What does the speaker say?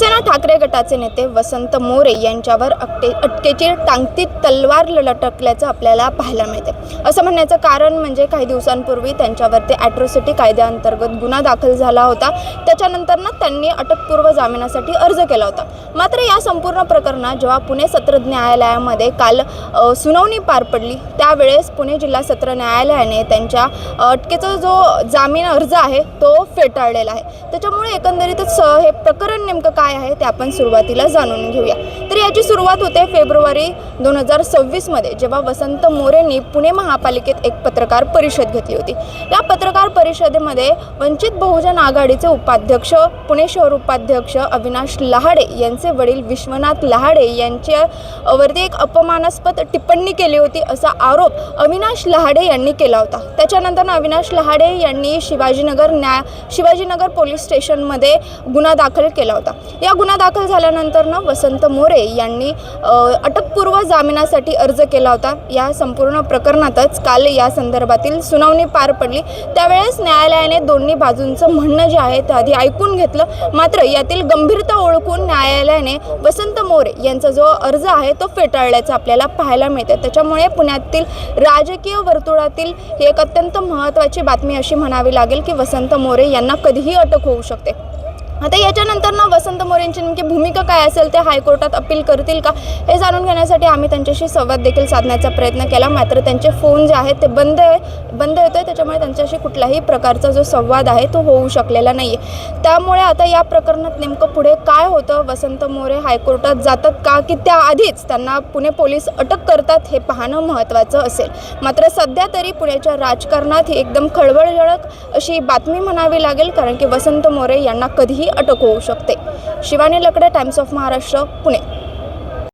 शिवसेना ठाकरे गटाचे नेते वसंत मोरे यांच्यावर अटकेची टांगती तलवार लटकल्याचं आपल्याला पाहायला मिळते। असं म्हणण्याचं कारण म्हणजे काही दिवसांपूर्वी त्यांच्यावरती ॲट्रॉसिटी कायद्याअंतर्गत गुन्हा दाखल झाला होता। त्याच्यानंतर त्यांनी अटकपूर्व जामिनासाठी अर्ज केला होता। मात्र या संपूर्ण प्रकरणात जेव्हा पुणे सत्र न्यायालयामध्ये काल सुनावणी पार पडली त्यावेळेस पुणे जिल्हा सत्र न्यायालयाने त्यांच्या अटकेचा जो जामीन अर्ज आहे तो फेटाळलेला आहे। त्याच्यामुळे एकंदरीतच हे प्रकरण नेमकं काय आहे ते आपण सुरुवातीला जाणून घेऊया। तर याची सुरुवात होते फेब्रुवारी 2026 मध्ये, जेव्हा वसंत मोरेंनी पुणे महापालिकेत एक पत्रकार परिषद घेतली होती। या पत्रकार परिषदेमध्ये वंचित बहुजन आघाडीचे उपाध्यक्ष, पुणे शहर उपाध्यक्ष अविनाश लहाडे यांचे वडील विश्वनाथ लहाडे यांच्यावरती एक अपमानास्पद टिप्पणी केली होती असा आरोप अविनाश लहाडे यांनी केला होता। त्याच्यानंतर अविनाश लहाडे यांनी शिवाजीनगर पोलीस स्टेशनमध्ये गुन्हा दाखल केला होता। या गुन्हा दाखल झाल्यानंतर वसंत मोरे यांनी अटकपूर्व जामिनासाठी अर्ज केला होता। या संपूर्ण प्रकरणातच काल या संदर्भातील सुनावणी पार पडली। त्यावेळेस न्यायालयाने दोन्ही बाजूंचं म्हणणं जे आहे ते आधी ऐकून घेतलं। मात्र यातील गंभीरता ओळखून न्यायालयाने वसंत मोरे यांचा जो अर्ज आहे तो फेटाळल्याचं आपल्याला पाहायला मिळते। त्याच्यामुळे पुण्यातील राजकीय वर्तुळातील ही एक अत्यंत महत्त्वाची बातमी अशी म्हणावी लागेल की वसंत मोरे यांना कधीही अटक होऊ शकते। आता याच्यानंतर वसंत मोरेंची नेमकी भूमिका काय असेल, ते हायकोर्टात अपील करतील का हे जाणून घेण्यासाठी आम्ही त्यांच्याशी संवाद देखील साधण्याचा प्रयत्न केला। मात्र त्यांचे फोन जे आहेत ते बंद येतोय, त्याच्यामुळे त्यांच्याशी कुठल्याही प्रकारचा जो संवाद आहे तो होऊ शकलेला नाही आहे। त्यामुळे आता या प्रकरणात नेमकं पुढे काय होतं, वसंत मोरे हायकोर्टात जातात का की त्याआधीच त्यांना पुणे पोलीस अटक करतात हे पाहणं महत्त्वाचं असेल। मात्र सध्या तरी पुण्याच्या राजकारणात ही एकदम खळबळजनक अशी बातमी म्हणावी लागेल, कारण की वसंत मोरे यांना कधीही अटक होऊ शकते। शिवानी लकडे, टाइम्स ऑफ महाराष्ट्र, पुणे।